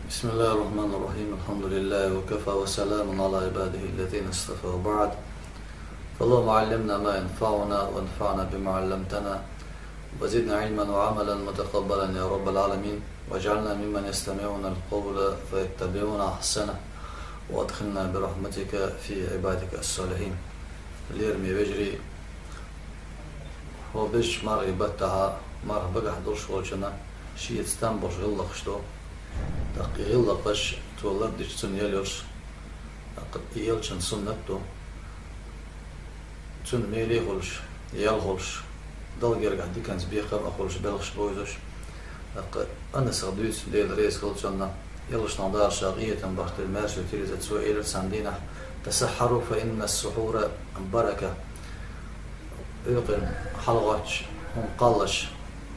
بسم الله الرحمن الرحيم. الحمد لله وكفى وسلام على عباده الذين اصطفى، وبعد. فاللهم علمنا ما ينفعنا وانفعنا بما علمتنا وزدنا علما وعملا متقبلا يا رب العالمين، واجعلنا ممن يستمعون القول فيتبعون احسنه، وادخلنا برحمتك في عبادك الصالحين. اليرمي بجري هو بيش مار يبتها مار بقى حضر شغلنا شيء تستنبر غلق شتو دقي غلقش تولد ديش تن يلوش قد يلشن سنتو تن ميلي غلش يلغلش دل يرجع دي كان سبيقة أخلش بلغش بويزش أنا سغدوس ديل ريس غلشنا يلش نضار شاقية بحت الماس وتيرزة سوئيل ساندينة تسحروا فإن السحور بركة. يقن حلواتش هم قالش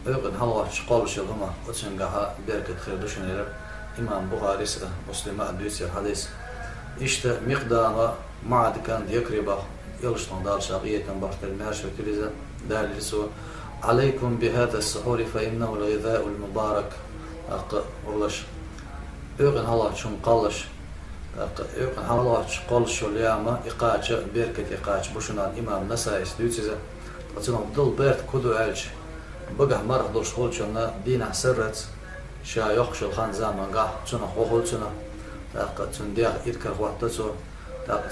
يقن حلواتش قالش هما وتشنجها بركة خير دشنير إمام بخاري مسلم أدوس الحديث إشت مقدار معد كان يقرب يلش نضار شاقية بحت الماس وتيرزة دالسو عليكم بهذا السحور فإنه الغذاء المبارك ولش يقن حلواتش هم قالش يقن حلواتش قالش اليوم إقاش بركة إقاش بشنا الإمام نسائي سدوتيزة قصينا بدل بيرت كودو ألش بقى مرة دوش خولشنا دينا سرت شا يخش الخان زمان قاه تنا خولشنا تنديخ إذكر وقتسو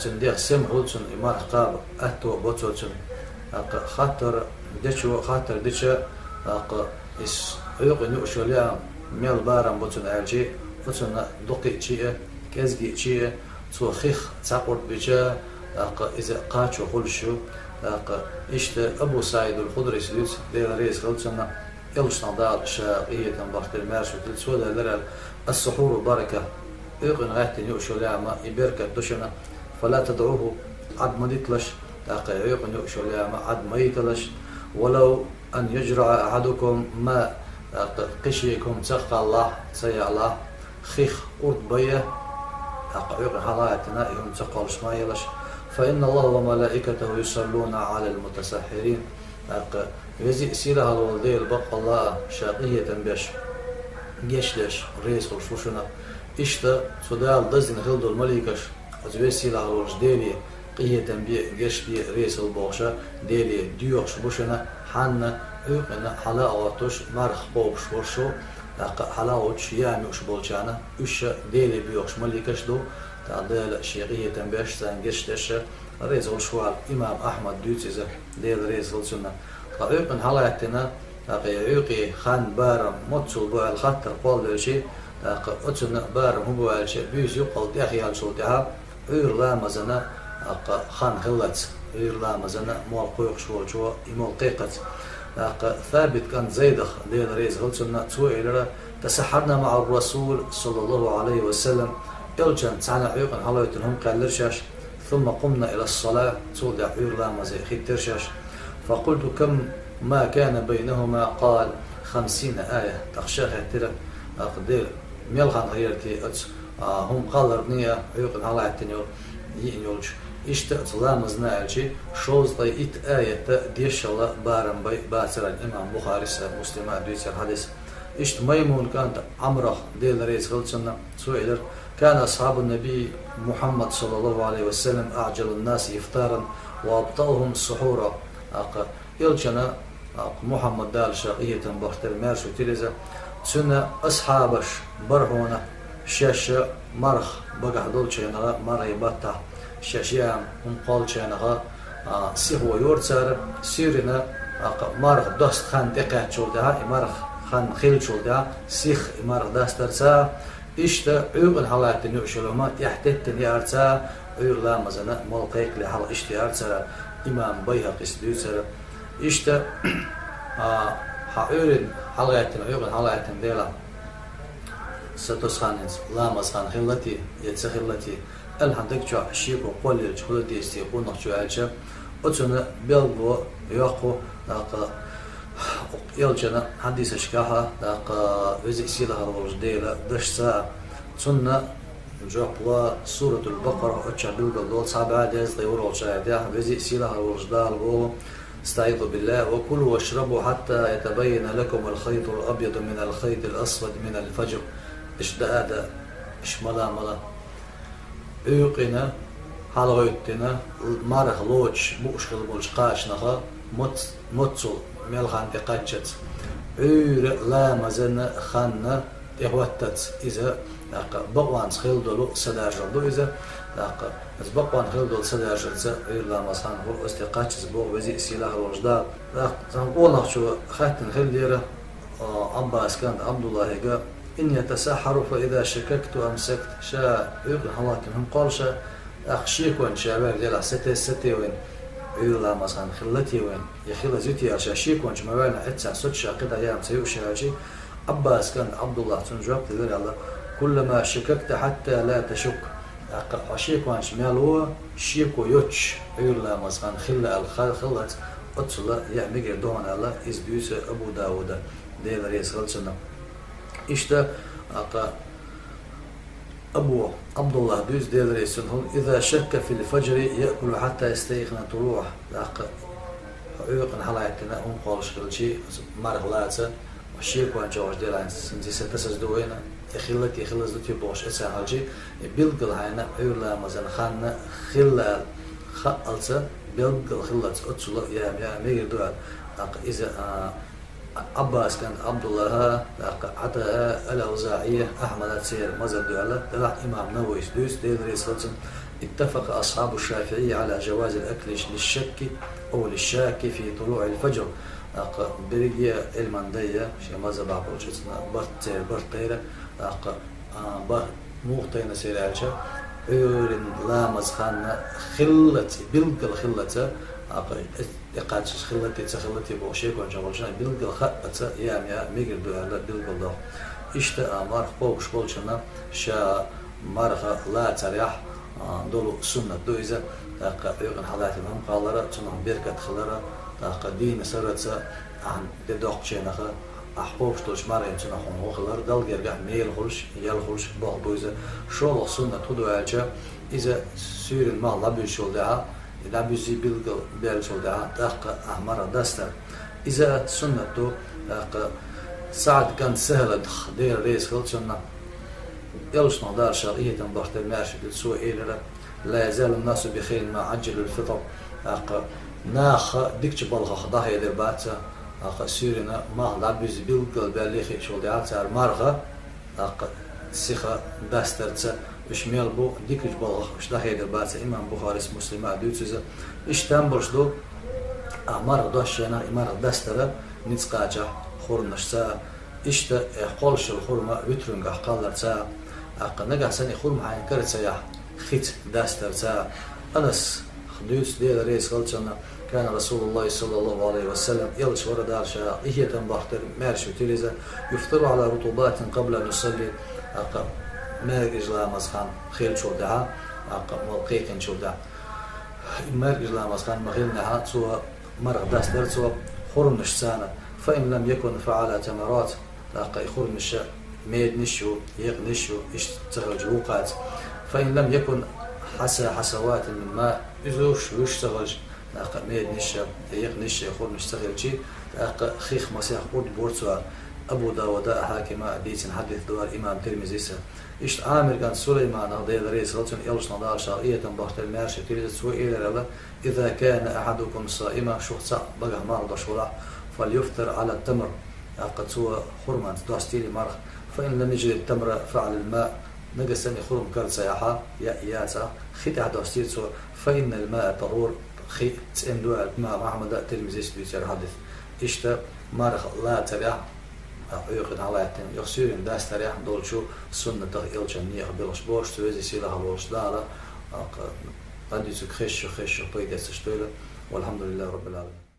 تنديخ سم خولشن إمار قاب أتو بوتشن خاطر ديشو خاطر ديشة إس يقن يوشو ليا ميل بارم بوتشن ألشي بوتشن دقي شيء كزجي شيء تو خيخ تقول بيجا إذا قاتشو خولشو إشت أبو سعيد الخضري سدوس دير رئيس خلصنا إلش نضال شاقية بحت المارش وتلسودا درال السحور بركة يقن غايتن يؤشو لعما يبركة دشنا فلا تدعوه عد مديتلش يقن يؤشو لعما عد ميتلش ولو أن يجرع أحدكم ما قشيكم تقى الله سيع الله خيخ أرد بيه يقن حلايتنا يوم تقالش ما يلش فإن الله وملائكته يصلون على المتسحرين. يزي سيرها الوالدي البق الله شاقية بيش جيشلش رئيس وشوشنا إشتا سودال دزن خلد الملكش أزوي سيرها الوالدي قية بي جيشلي رئيس البوشة ديلي ديوش بوشنا حنا يقنا حلاوتش مرخ بوش وشو حلاوتش يامي وش بولشانا وش ديلي بيوش ملكش دو تعدل شيقية بيش زانجش دشة رئيس الشوال إمام أحمد دوتيزة ديل رئيس السنة قريبا حلقتنا يقي خان بارم متصل بو الخطر قول شيء أتنا بارم هو الشيء بيز يقول تأخي هالشوتها غير لا مزنا خان خلت غير لا مزنا مول قيق شو يمول قيقت ثابت كان زيدخ ديل رئيس السنة سوئل تسحرنا مع الرسول صلى الله عليه وسلم يلجن تعالى عيقن حلوتهم قال لرشاش ثم قمنا إلى الصلاة تولد عيور لا زي خيت ترشاش فقلت كم ما كان بينهما قال 50 آية تخشاها ترى قدير ميلخان غيرتي هم قال ربنية عيقن حلوتين ينولج اشتأت لا مزناعلشي شوز طي إت آية ديش الله بارم بي باسر الإمام بخاري مسلم دويس الحديث اشت ميمون كانت عمره ديل رئيس غلطنا سئل كان أصحاب النبي محمد صلى الله عليه وسلم أعجل الناس إفطارا وأبطأهم سحورا يلجنا محمد دال شاقية بختر مارش وتلزة سنة أصحابش برهونة شاشة مرخ بقى دول شينغا مرهي باتا شاشيان هم قال شينغا سيهو يورتسار سيرنا مرخ دوست خان دقات شولدها مرخ خان خيل شولدها سيخ مرخ داسترسا إشتا عيوغن حالات نوشلوما يحتتن يارتا عيور لا مزنا ملقيك لحال إشتا يارتا إمام بيهقي سدوسر إشتا عيورن حالات عيوغن حالات ديلا ستوس خانز لا مزخان خلتي يتسخلتي الحمدك جو شيكو قولي الجهود يستيقون نخجو عالجا أتونا بيلغو يوقو يلجنا حديث اشكاها وزي سيلها الوجديلة دش ساعة سنة جوقلا سورة البقرة اتشابيل قدول سابعة ديز طيور والشاهدها وزي سيلها الوجدال استعيذوا بالله وكلوا واشربوا حتى يتبين لكم الخيط الأبيض من الخيط الأسود من الفجر اشتاء إشملا ملا أيقنا حلقتنا مرخ لوش مشكل بولش قاشنها متصل ملخان تقجت لا مزن خان تهوتت إذا بقوان خلدلو سداجلو إذا از بقوان خلدل سداجلت لا مزخان هو استقاش بوق وزي سلاح الوجدان زنقول شو خاتن خلديره عباس كان عبد الله قال إن يتسحر فإذا شككت أمسكت شاء يقول حواكم هم قال شاء أخشيك وين شابك ديال ستة وين يلا مثلا خلتي وين يخيل زيتي عشان شيك وين جمعنا أتسع سوتش عقد أيام سيوش هاجي عباس كان عبد الله تنجوب تقول الله كلما شككت حتى لا تشك عشيك وين شمالو شيك ويوتش يلا مثلا خلت أتصل يعني قردون الله إزديوس أبو داود ديال رئيس خلصنا إشتا أبو عبد الله دوز ديال رئيسهم إذا شك في الفجر يأكل حتى يستيقن طلوع يقن حلايتنا هم قالش كل شيء مرغلاتة وشيك وان جوج ديال عن سنتي ستة دوينا يخلص دوتي بوش إسا هالجي بيلقل هاينا يقول مثلا خان خلال خالته بيلقل خلت أتصل يا مير دوال إذا عباس كان عبد الله عطاها الأوزاعية أحمد السير مزد دوالة طلع إمام نووي دوس ديال ريسلتن اتفق أصحاب الشافعي على جواز الأكل للشك أو للشاك في طلوع الفجر بريجيا المندية شيء ماذا بعبر جسنا برتير برتيرة موقتين سيرالشة أورن لا مزخان خلتي بلقل خلته يقاتش خلتي بوشيك وانجمالشنا بلقل خطة يا ميجر دوالة بلقل ده إشتا أمر بوش بولشنا شا مرخ لا تريح دولو سنة دويزة يقن حالاتي هم قالرا تنهم بيركت خلرا دين سرتسا عن بدوق شينخا أحبوش توش مريم تنهم هو خلر دل جرجع ميل خلش يل خلش بق دويزة شو السنة تدو عالجا إذا سير ما لبي شولدها لبي زي بيلقل بيل شولدها تاق أحمر دستر إذا سنة تو ساعد كانت سهلة دير ريس خلصنا يلش نضار شرعية ضغط الماشي للسوء إلى لا يزال الناس بخير ما عجل الفطر ناخ ديكش بالغ ضح يدير باتا سيرنا ما لابيز بيلقل باليخي شغل دعاتها المارغة سيخا داسترتsa وشميل بو ديكش بالغ وش ضح يدير باتا إمام بخاري مسلم عدوتزا اشتنبرش دو أمار دوشنا إمار داسترة نتسقاجا خورنشتا إشتا قولش الخورما ويترنجا قالرتا نجح سني خورما عين كرتسا خيت داسترتا أنس خدوس ديال رئيس قلتنا كان رسول الله صلى الله عليه وسلم يلش ورد عشاء إيه تنبختر مارش وتيريزا يفطر على رطوبات قبل أن يصلي مارج لا مسخان خيل شو دعا ملقيك شو دعا مارج لا مسخان مخيلنا سوا مرة داستر سوا خورنش سنة فإن لم يكن فعل تمرات لاقي خورنش ميد نشو يق نشو اشتغل وقات فإن لم يكن حسوات من ماء يزوش ويشتغل لاقي ميد نشا يق نشا خورنش اشتغل شي لاقي خيخ مسيح قرد بورتسوا أبو داود حاكم حديث حديث دوار إمام ترمذي إشت عامر كان سليمان هذا رئيس رجل يلش نضال شرعية بحث الماشي تريد سوء إذا كان أحدكم صائما شخصا بقى مرضى شرع فليفطر على التمر قد سوى خرمان دوستيلي مرخ فإن لم يجد التمر فعل الماء نقصني خرم كرت سياحة يأياتا خيت دوستيل سوى فإن الماء طهور خي تسئن دواء مع محمد تلميذ سبيتر حدث إشتا مرخ لا تريح يقن على يتم يخسرين داس تريح دول شو سنة تغيير جميع بلش بوش توزي سيلها بوش دارا قد يسك خش طيب يستشتغل والحمد لله رب العالمين.